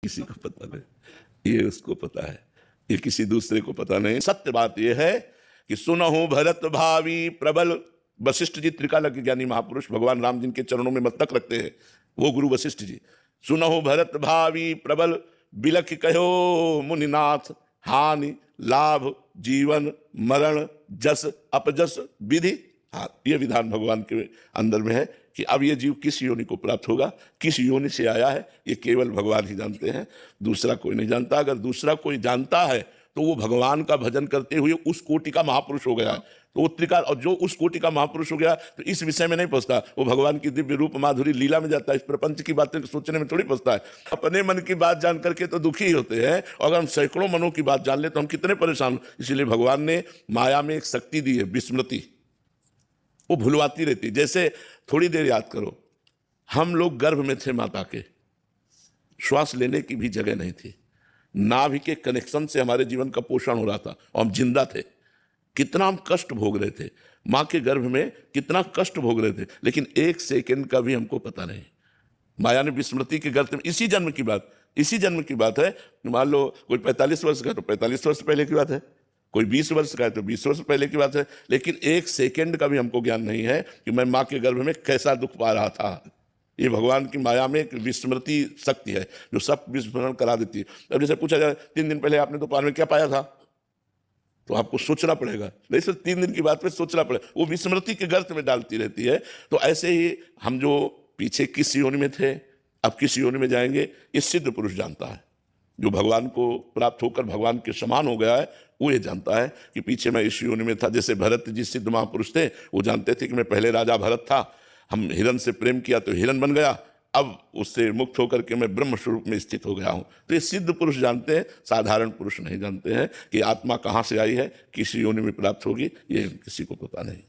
किसी को पता नहीं, ये उसको पता है, ये किसी दूसरे को पता नहीं। सत्य बात यह है कि सुनहु भरत भावी प्रबल, वशिष्ठ जी त्रिकालज्ञ ज्ञानी महापुरुष भगवान राम जिनके चरणों में मस्तक रखते हैं, वो गुरु वशिष्ठ जी। सुनहु भरत भावी प्रबल, बिलख कहो मुनिनाथ, हानि लाभ जीवन मरण जस अपजस विधि। हाँ, ये विधान भगवान के अंदर में है कि अब ये जीव किस योनि को प्राप्त होगा, किस योनि से आया है, ये केवल भगवान ही जानते हैं, दूसरा कोई नहीं जानता। अगर दूसरा कोई जानता है तो वो भगवान का भजन करते हुए उस कोटि का महापुरुष हो गया है। तो वो त्रिकाल, और जो उस कोटि का महापुरुष हो गया तो इस विषय में नहीं पहुंचता, वो भगवान की दिव्य रूप माधुरी लीला में जाता है, इस प्रपंच की बातें सोचने में थोड़ी पहुंचता है। अपने मन की बात जान करके तो दुखी होते हैं, और अगर हम सैकड़ों मनों की बात जान ले तो हम कितने परेशान। इसलिए भगवान ने माया में एक शक्ति दी है, विस्मृति, वो भुलवाती रहती। जैसे थोड़ी देर याद करो, हम लोग गर्भ में थे माता के, श्वास लेने की भी जगह नहीं थी, नाभि के कनेक्शन से हमारे जीवन का पोषण हो रहा था और हम जिंदा थे। कितना हम कष्ट भोग रहे थे, माँ के गर्भ में कितना कष्ट भोग रहे थे, लेकिन एक सेकंड का भी हमको पता नहीं। माया ने विस्मृति के गर्त में, इसी जन्म की बात है। मान लो कोई 45 वर्ष का है तो 45 वर्ष पहले की बात है, कोई 20 वर्ष का है तो 20 वर्ष पहले की बात है, लेकिन एक सेकंड का भी हमको ज्ञान नहीं है कि मैं माँ के गर्भ में कैसा दुख पा रहा था। ये भगवान की माया में एक विस्मृति शक्ति है जो सब विस्मरण करा देती है। अब जैसे पूछा जाए 3 दिन पहले आपने दोपहर में क्या पाया था, तो आपको सोचना पड़ेगा, नहीं सिर्फ 3 दिन की बात पे सोचना पड़ेगा, वो विस्मृति के गर्त में डालती रहती है। तो ऐसे ही हम जो पीछे किस योनि में थे, अब किस योनि में जाएंगे, ये सिद्ध पुरुष जानता है। जो भगवान को प्राप्त होकर भगवान के समान हो गया है, वो ये जानता है कि पीछे मैं इस योनि में था। जैसे भरत जी सिद्ध महापुरुष थे, वो जानते थे कि मैं पहले राजा भरत था, हम हिरण से प्रेम किया तो हिरण बन गया, अब उससे मुक्त होकर के मैं ब्रह्म स्वरूप में स्थित हो गया हूं। तो ये सिद्ध पुरुष जानते हैं, साधारण पुरुष नहीं जानते हैं कि आत्मा कहाँ से आई है, किस योनि में प्राप्त होगी, ये किसी को पता नहीं।